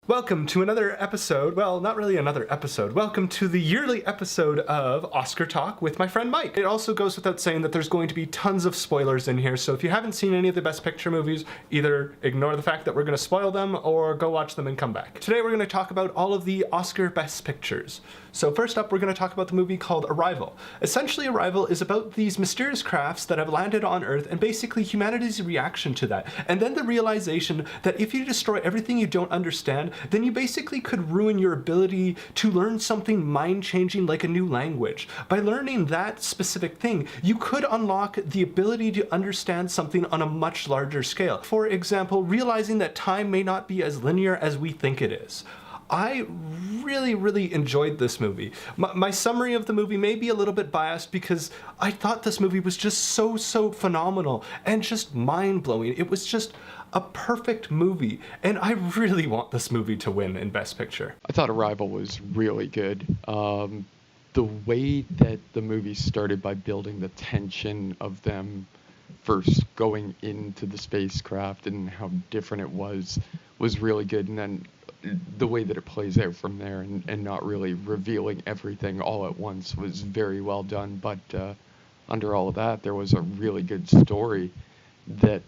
Welcome to another episode, well, not really another episode, welcome to the yearly episode of Oscar Talk with my friend Mike. It also goes without saying that there's going to be tons of spoilers in here, so if you haven't seen any of the Best Picture movies, either ignore the fact that we're going to spoil them or go watch them and come back. Today we're going to talk about all of the Oscar Best Pictures. So first up, we're going to talk about the movie called Arrival. Essentially, Arrival is about these mysterious crafts that have landed on Earth and basically humanity's reaction to that, and then the realization that if you destroy everything you don't understand, then you basically could ruin your ability to learn something mind-changing like a new language. By learning that specific thing, you could unlock the ability to understand something on a much larger scale. For example, realizing that time may not be as linear as we think it is. I really enjoyed this movie. My summary of the movie may be a little bit biased because I thought this movie was just so phenomenal and just mind-blowing. It was just a perfect movie, and I really want this movie to win in Best Picture. I thought Arrival was really good. The way that the movie started by building the tension of them first going into the spacecraft and how different it was really good, and then the way that it plays out from there and not really revealing everything all at once was very well done. But under all of that, there was a really good story that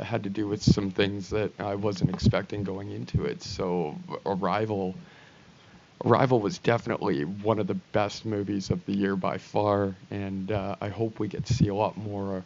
had to do with some things that I wasn't expecting going into it. So Arrival was definitely one of the best movies of the year by far, and I hope we get to see a lot more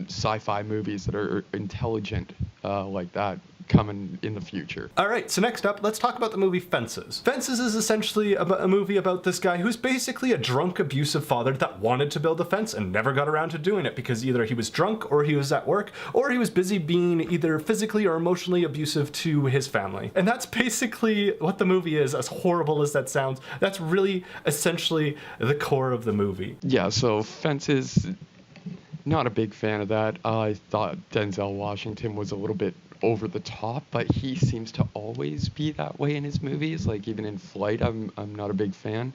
sci-fi movies that are intelligent like that coming in the future. Alright, so next up, let's talk about the movie Fences. Fences is essentially a movie about this guy who's basically a drunk, abusive father that wanted to build a fence and never got around to doing it because either he was drunk or he was at work or he was busy being either physically or emotionally abusive to his family. And that's basically what the movie is, as horrible as that sounds. That's really essentially the core of the movie. Yeah, so Fences, not a big fan of that. I thought Denzel Washington was a little bit over the top, but he seems to always be that way in his movies. Like even in Flight, I'm not a big fan,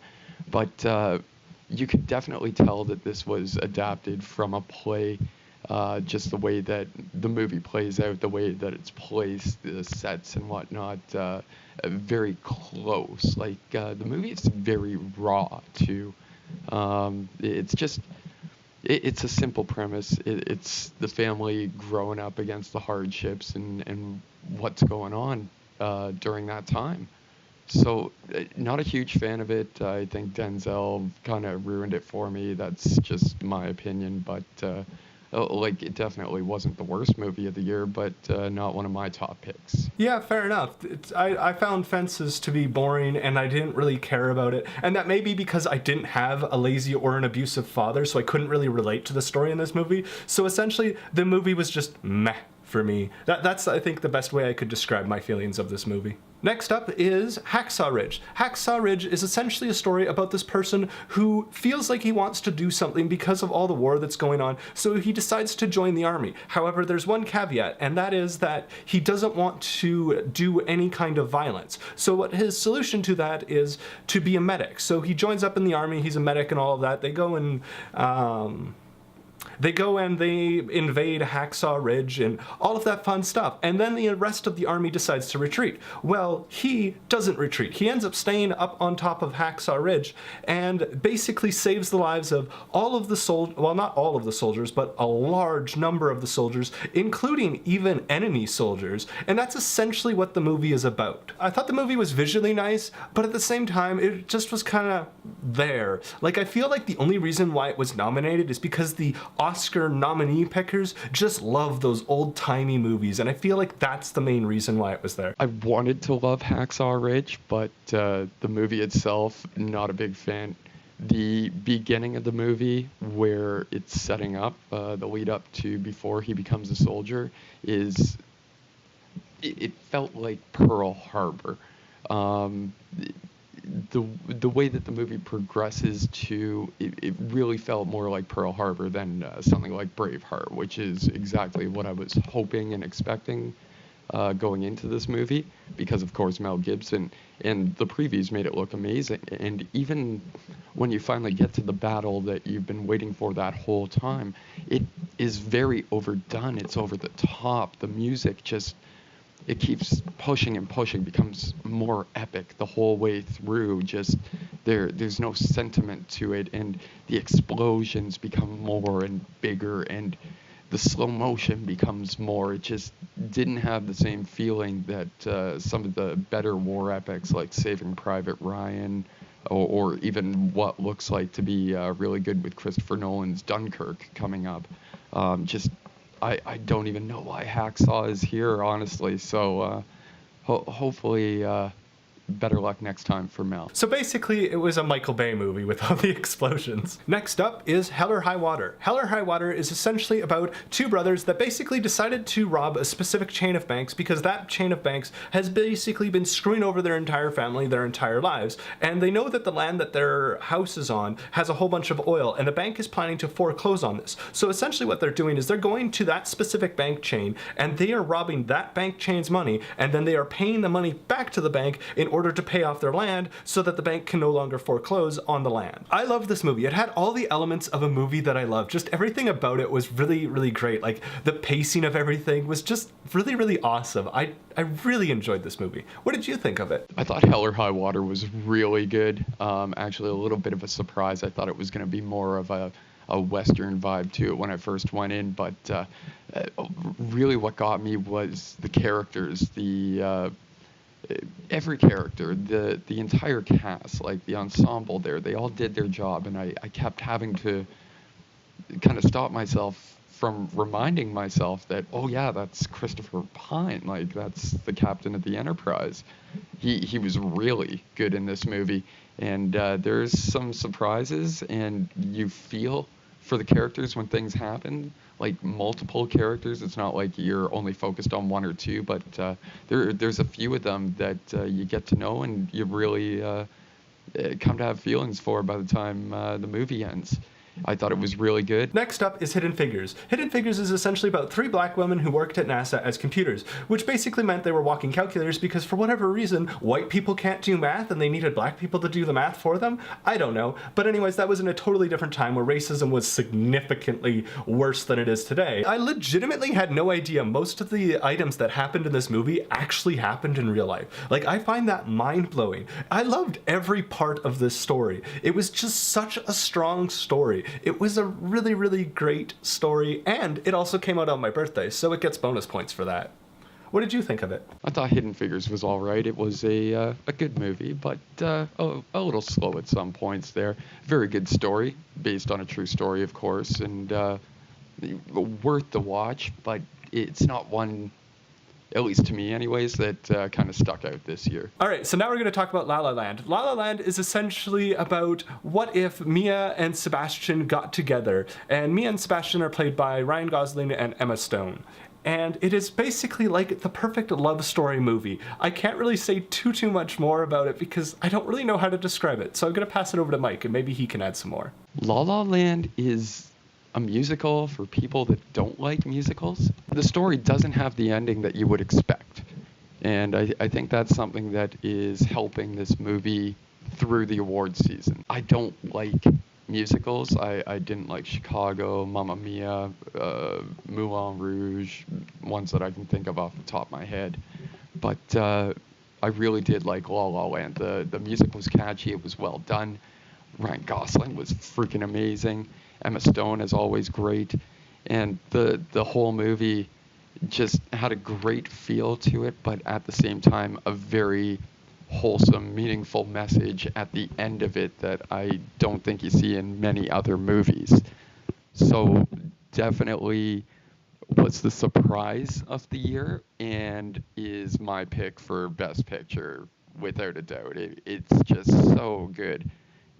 but you could definitely tell that this was adapted from a play. Just the way that the movie plays out, the way that it's placed, the sets and whatnot, very close. Like the movie is very raw too. It's a simple premise. It's the family growing up against the hardships and what's going on during that time. So not a huge fan of it. I think Denzel kind of ruined it for me. That's just my opinion. But it definitely wasn't the worst movie of the year, but not one of my top picks. Yeah, fair enough. I found Fences to be boring and I didn't really care about it. And that may be because I didn't have a lazy or an abusive father, so I couldn't really relate to the story in this movie. So essentially, the movie was just meh for me. That's, I think, the best way I could describe my feelings of this movie. Next up is Hacksaw Ridge. Hacksaw Ridge is essentially a story about this person who feels like he wants to do something because of all the war that's going on, so he decides to join the army. However, there's one caveat, and that is that he doesn't want to do any kind of violence. So what his solution to that is to be a medic. So he joins up in the army, he's a medic and all of that. They go and they invade Hacksaw Ridge and all of that fun stuff. And then the rest of the army decides to retreat. Well, he doesn't retreat. He ends up staying up on top of Hacksaw Ridge and basically saves the lives of all of the soldiers, well, not all of the soldiers, but a large number of the soldiers, including even enemy soldiers. And that's essentially what the movie is about. I thought the movie was visually nice, but at the same time, it just was kind of there. Like, I feel like the only reason why it was nominated is because the Oscar nominee pickers just love those old-timey movies, and I feel like that's the main reason why it was there. I wanted to love Hacksaw Ridge, but the movie itself, not a big fan. The beginning of the movie, where it's setting up, the lead up to before he becomes a soldier, it felt like Pearl Harbor. The way that the movie progresses it really felt more like Pearl Harbor than something like Braveheart, which is exactly what I was hoping and expecting going into this movie, because of course Mel Gibson, and the previews made it look amazing. And even when you finally get to the battle that you've been waiting for that whole time, it is very overdone. It's over the top. The music just it keeps pushing and pushing, becomes more epic the whole way through. Just there's no sentiment to it, and the explosions become more and bigger, and the slow motion becomes more. It just didn't have the same feeling that some of the better war epics like Saving Private Ryan, or even what looks like to be really good with Christopher Nolan's Dunkirk coming up. I don't even know why Hacksaw is here, honestly. So hopefully better luck next time for Mel. So basically, it was a Michael Bay movie with all the explosions. Next up is Hell or High Water. Hell or High Water is essentially about two brothers that basically decided to rob a specific chain of banks because that chain of banks has basically been screwing over their entire family their entire lives. And they know that the land that their house is on has a whole bunch of oil, and the bank is planning to foreclose on this. So essentially what they're doing is they're going to that specific bank chain, and they are robbing that bank chain's money, and then they are paying the money back to the bank in order to pay off their land so that the bank can no longer foreclose on the land. I love this movie. It had all the elements of a movie that I love. Just everything about it was really, really great. Like the pacing of everything was just really, really awesome. I really enjoyed this movie. What did you think of it? I thought Hell or High Water was really good. Actually, a little bit of a surprise. I thought it was going to be more of a Western vibe to it when I first went in, but really what got me was the characters, every character, the entire cast, like the ensemble there, they all did their job, and I kept having to kind of stop myself from reminding myself that, oh yeah, that's Christopher Pine, like that's the captain of the Enterprise. He was really good in this movie, and there's some surprises, and you feel for the characters when things happen, like multiple characters. It's not like you're only focused on one or two, but there's a few of them that you get to know, and you really come to have feelings for by the time the movie ends. I thought it was really good. Next up is Hidden Figures. Hidden Figures is essentially about three black women who worked at NASA as computers, which basically meant they were walking calculators because for whatever reason, white people can't do math and they needed black people to do the math for them. I don't know. But anyways, that was in a totally different time where racism was significantly worse than it is today. I legitimately had no idea most of the items that happened in this movie actually happened in real life. Like, I find that mind-blowing. I loved every part of this story. It was just such a strong story. It was a really, really great story, and it also came out on my birthday, so it gets bonus points for that. What did you think of it? I thought Hidden Figures was all right. It was a good movie, but a little slow at some points there. Very good story, based on a true story, of course, and worth the watch, but it's not one, at least to me anyways, that kind of stuck out this year. All right, so now we're going to talk about La La Land. La La Land is essentially about what if Mia and Sebastian got together, and Mia and Sebastian are played by Ryan Gosling and Emma Stone. And it is basically like the perfect love story movie. I can't really say too much more about it because I don't really know how to describe it, so I'm going to pass it over to Mike, and maybe he can add some more. La La Land is a musical for people that don't like musicals. The story doesn't have the ending that you would expect. And I think that's something that is helping this movie through the awards season. I don't like musicals. I didn't like Chicago, Mamma Mia, Moulin Rouge, ones that I can think of off the top of my head. But I really did like La La Land. The music was catchy, it was well done. Ryan Gosling was freaking amazing. Emma Stone is always great, and the whole movie just had a great feel to it, but at the same time a very wholesome, meaningful message at the end of it that I don't think you see in many other movies. So definitely was the surprise of the year and is my pick for Best Picture without a doubt. It's just so good,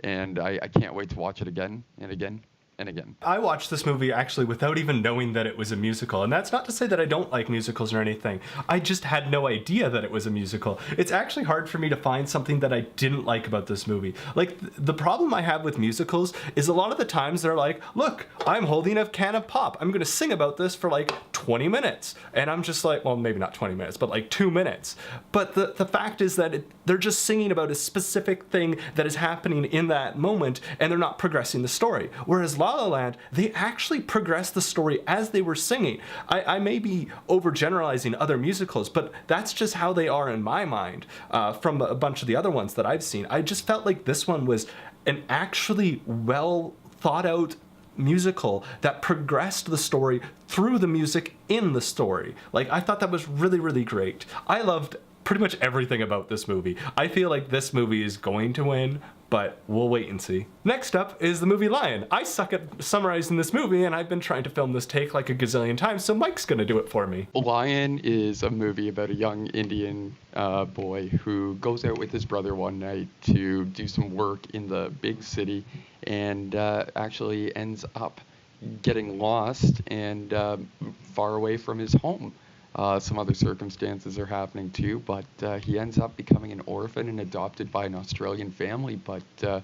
and I can't wait to watch it again and again and again. I watched this movie actually without even knowing that it was a musical, and that's not to say that I don't like musicals or anything. I just had no idea that it was a musical. It's actually hard for me to find something that I didn't like about this movie. Like, the problem I have with musicals is a lot of the times they're like, look, I'm holding a can of pop. I'm gonna sing about this for like 20 minutes. And I'm just like, well, maybe not 20 minutes, but like 2 minutes. But the fact is that they're just singing about a specific thing that is happening in that moment, and they're not progressing the story. Whereas La La Land, they actually progressed the story as they were singing. I may be overgeneralizing other musicals, but that's just how they are in my mind from a bunch of the other ones that I've seen. I just felt like this one was an actually well thought out musical that progressed the story through the music in the story. Like, I thought that was really, really great. I loved pretty much everything about this movie. I feel like this movie is going to win, but we'll wait and see. Next up is the movie Lion. I suck at summarizing this movie, and I've been trying to film this take like a gazillion times, so Mike's gonna do it for me. Lion is a movie about a young Indian boy who goes out with his brother one night to do some work in the big city and actually ends up getting lost and far away from his home. Some other circumstances are happening too, but he ends up becoming an orphan and adopted by an Australian family, but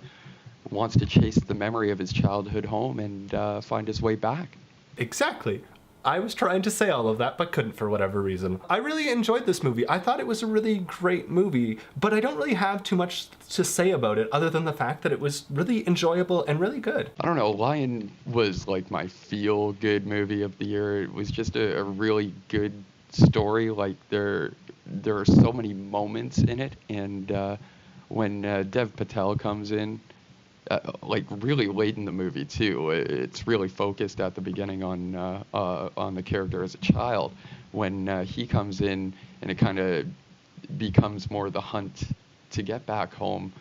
wants to chase the memory of his childhood home and find his way back. Exactly. I was trying to say all of that, but couldn't for whatever reason. I really enjoyed this movie. I thought it was a really great movie, but I don't really have too much to say about it other than the fact that it was really enjoyable and really good. I don't know, Lion was like my feel-good movie of the year. It was just a really good story. Like, there are so many moments in it, and when Dev Patel comes in, like really late in the movie too, it's really focused at the beginning on the character as a child. When he comes in, and it kind of becomes more the hunt to get back home,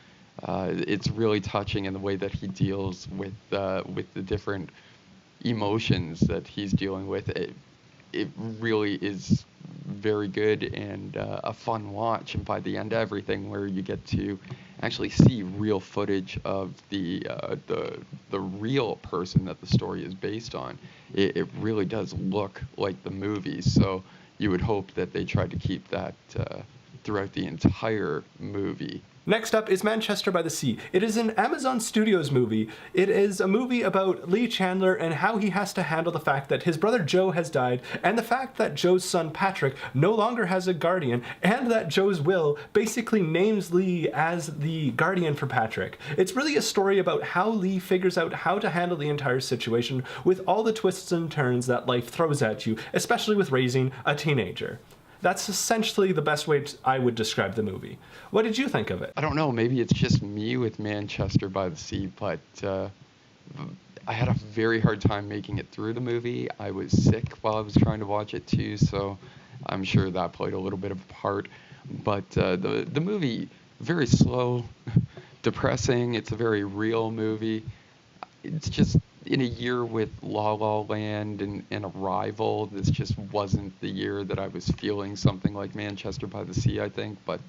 it's really touching in the way that he deals with the different emotions that he's dealing with. It really is very good and a fun watch, and by the end of everything, where you get to actually see real footage of the real person that the story is based on, it really does look like the movie. So you would hope that they tried to keep that throughout the entire movie. Next up is Manchester by the Sea. It is an Amazon Studios movie. It is a movie about Lee Chandler and how he has to handle the fact that his brother Joe has died, and the fact that Joe's son Patrick no longer has a guardian, and that Joe's will basically names Lee as the guardian for Patrick. It's really a story about how Lee figures out how to handle the entire situation with all the twists and turns that life throws at you, especially with raising a teenager. That's essentially the best way I would describe the movie. What did you think of it? I don't know, maybe it's just me with Manchester by the Sea, but I had a very hard time making it through the movie. I was sick while I was trying to watch it too, so I'm sure that played a little bit of a part. But the movie, very slow, depressing. It's a very real movie. It's just, in a year with La La Land and Arrival, this just wasn't the year that I was feeling something like Manchester by the Sea, I think, but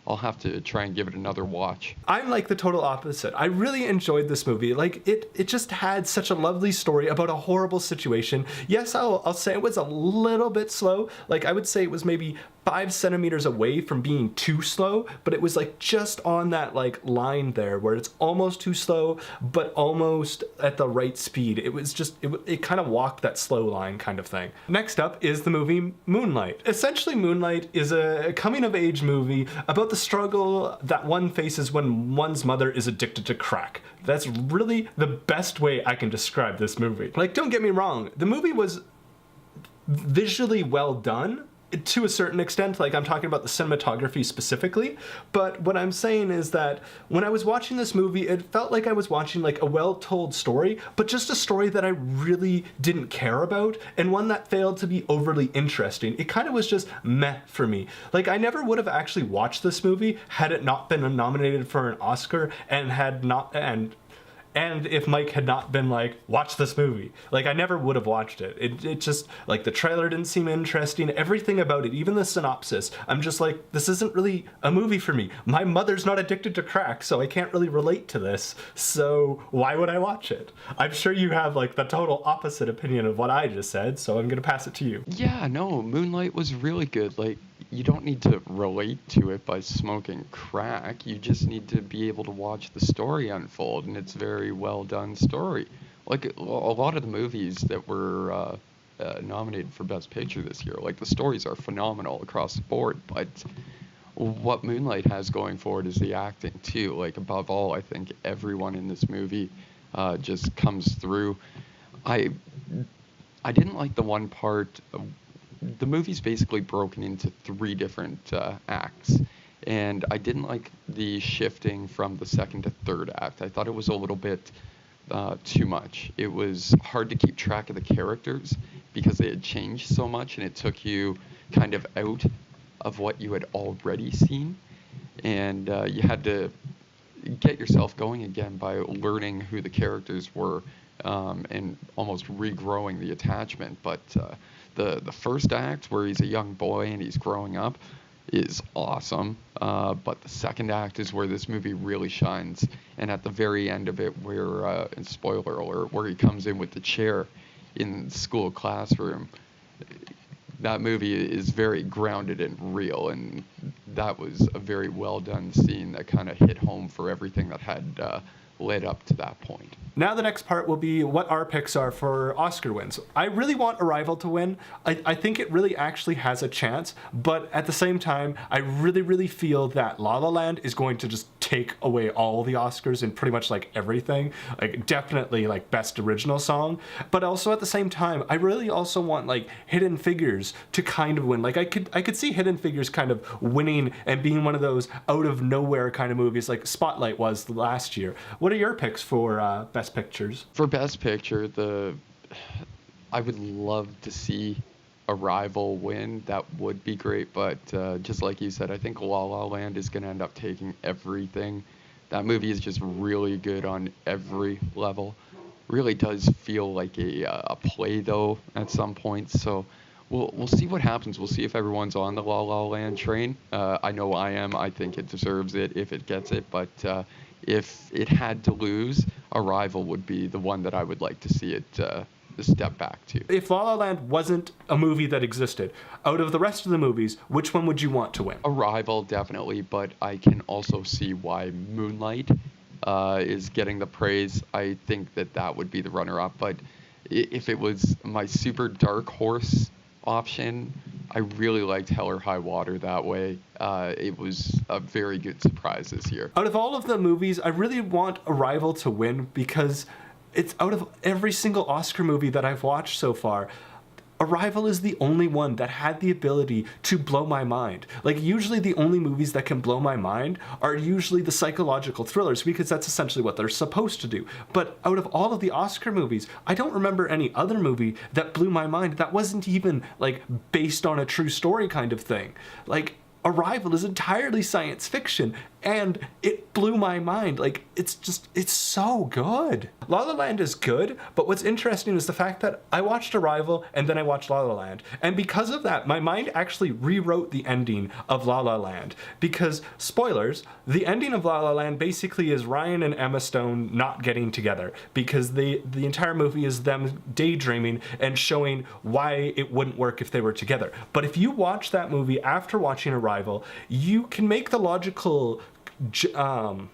I'll have to try and give it another watch. I'm like the total opposite. I really enjoyed this movie. Like, it just had such a lovely story about a horrible situation. Yes, I'll say it was a little bit slow. Like, I would say it was maybe 5 centimeters away from being too slow, but it was like just on that like line there where it's almost too slow, but almost at the right speed. It was just, it kind of walked that slow line kind of thing. Next up is the movie Moonlight. Essentially, Moonlight is a coming of age movie about the struggle that one faces when one's mother is addicted to crack. That's really the best way I can describe this movie. Like, don't get me wrong, the movie was visually well done, to a certain extent. Like, I'm talking about the cinematography specifically, but what I'm saying is that when I was watching this movie, it felt like I was watching like a well-told story, but just a story that I really didn't care about, and one that failed to be overly interesting. It kind of was just meh for me. Like, I never would have actually watched this movie had it not been nominated for an Oscar and if Mike had not been like, watch this movie. Like, I never would have watched it. It just, like, the trailer didn't seem interesting. Everything about it, even the synopsis, I'm just like, this isn't really a movie for me. My mother's not addicted to crack, so I can't really relate to this. So why would I watch it? I'm sure you have, like, the total opposite opinion of what I just said, so I'm gonna pass it to you. Yeah, no, Moonlight was really good. Like, you don't need to relate to it by smoking crack. You just need to be able to watch the story unfold, and it's a very well done story. Like, a lot of the movies that were nominated for Best Picture this year, like, the stories are phenomenal across the board, but what Moonlight has going for it is the acting too. Like, above all, I think everyone in this movie just comes through. I I didn't like the one part. The movie's basically broken into three different acts, and I didn't like the shifting from the second to third act. I thought it was a little bit too much. It was hard to keep track of the characters because they had changed so much, and it took you kind of out of what you had already seen, and you had to get yourself going again by learning who the characters were, and almost regrowing the attachment. But the first act, where he's a young boy and he's growing up, is awesome. But the second act is where this movie really shines. And at the very end of it, where, and spoiler alert, where he comes in with the chair in the school classroom, that movie is very grounded and real, and that was a very well done scene that kind of hit home for everything that had led up to that point. Now the next part will be what our picks are for Oscar wins. I really want Arrival to win. I think it really actually has a chance, but at the same time, I really feel that La La Land is going to just take away all the Oscars in pretty much like everything. Like definitely like best original song, but also at the same time, I really also want like Hidden Figures to kind of win. Like I could see Hidden Figures kind of winning and being one of those out of nowhere kind of movies like Spotlight was last year. What are your picks for Best Pictures? For Best Picture, I would love to see Arrival win. That would be great, but just like you said, I think La La Land is going to end up taking everything. That movie is just really good on every level. Really does feel like a play, though, at some points. So we'll see what happens. We'll see if everyone's on the La La Land train. I know I am. I think it deserves it if it gets it, but if it had to lose, Arrival would be the one that I would like to see it step back to. If La La Land wasn't a movie that existed, out of the rest of the movies, which one would you want to win? Arrival, definitely, but I can also see why Moonlight is getting the praise. I think that would be the runner-up, but if it was my super dark horse option, I really liked Hell or High Water that way. It was a very good surprise this year. Out of all of the movies, I really want Arrival to win because it's out of every single Oscar movie that I've watched so far, Arrival is the only one that had the ability to blow my mind. Like, usually the only movies that can blow my mind are usually the psychological thrillers, because that's essentially what they're supposed to do. But out of all of the Oscar movies, I don't remember any other movie that blew my mind that wasn't even, like, based on a true story kind of thing. Like, Arrival is entirely science fiction, and it blew my mind. Like, it's so good. La La Land is good, but what's interesting is the fact that I watched Arrival and then I watched La La Land, and because of that, my mind actually rewrote the ending of La La Land. Because, spoilers, the ending of La La Land basically is Ryan and Emma Stone not getting together, because the entire movie is them daydreaming and showing why it wouldn't work if they were together. But if you watch that movie after watching Arrival, you can make the logical jump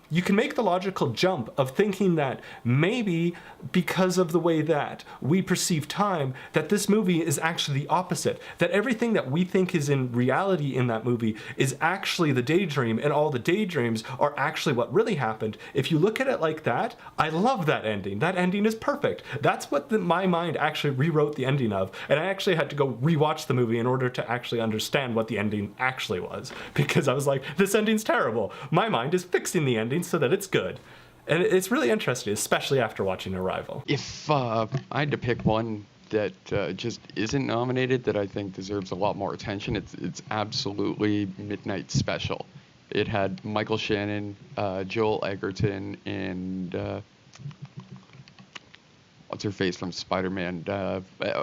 of thinking that maybe because of the way that we perceive time, that this movie is actually the opposite. That everything that we think is in reality in that movie is actually the daydream, and all the daydreams are actually what really happened. If you look at it like that, I love that ending. That ending is perfect. That's what my mind actually rewrote the ending of, and I actually had to go rewatch the movie in order to actually understand what the ending actually was, because I was like, this ending's terrible. My mind is fixing the ending so that it's good. And it's really interesting, especially after watching Arrival. If I had to pick one that just isn't nominated that I think deserves a lot more attention, it's absolutely Midnight Special. It had Michael Shannon, Joel Edgerton, and what's her face from Spider-Man,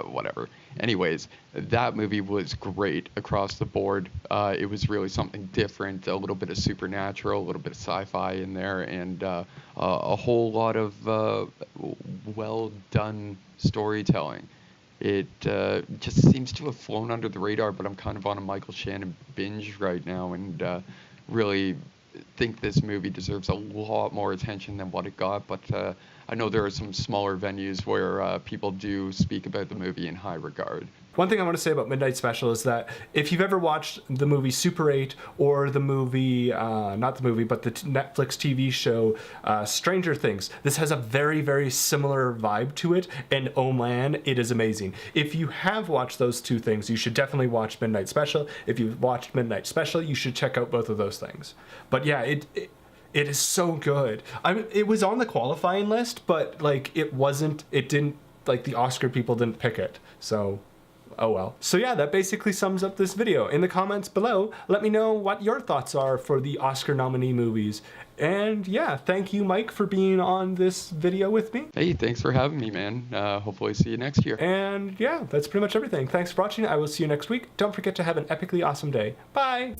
whatever. Anyways, that movie was great across the board. It was really something different, a little bit of supernatural, a little bit of sci-fi in there, and a whole lot of well-done storytelling. It just seems to have flown under the radar, but I'm kind of on a Michael Shannon binge right now, and really think this movie deserves a lot more attention than what it got, but I know there are some smaller venues where people do speak about the movie in high regard. One thing I want to say about Midnight Special is that if you've ever watched the movie Super 8 or the movie, not the movie, but the Netflix TV show Stranger Things, this has a very, very similar vibe to it, and oh man, it is amazing. If you have watched those two things, you should definitely watch Midnight Special. If you've watched Midnight Special, you should check out both of those things. But yeah, it is so good. I mean, it was on the qualifying list, but like it didn't, like the Oscar people didn't pick it, so oh well. So yeah, that basically sums up this video. In the comments below, let me know what your thoughts are for the Oscar nominee movies. And yeah, thank you, Mike, for being on this video with me. Hey, thanks for having me, man. Hopefully see you next year. And yeah, that's pretty much everything. Thanks for watching. I will see you next week. Don't forget to have an epically awesome day. Bye!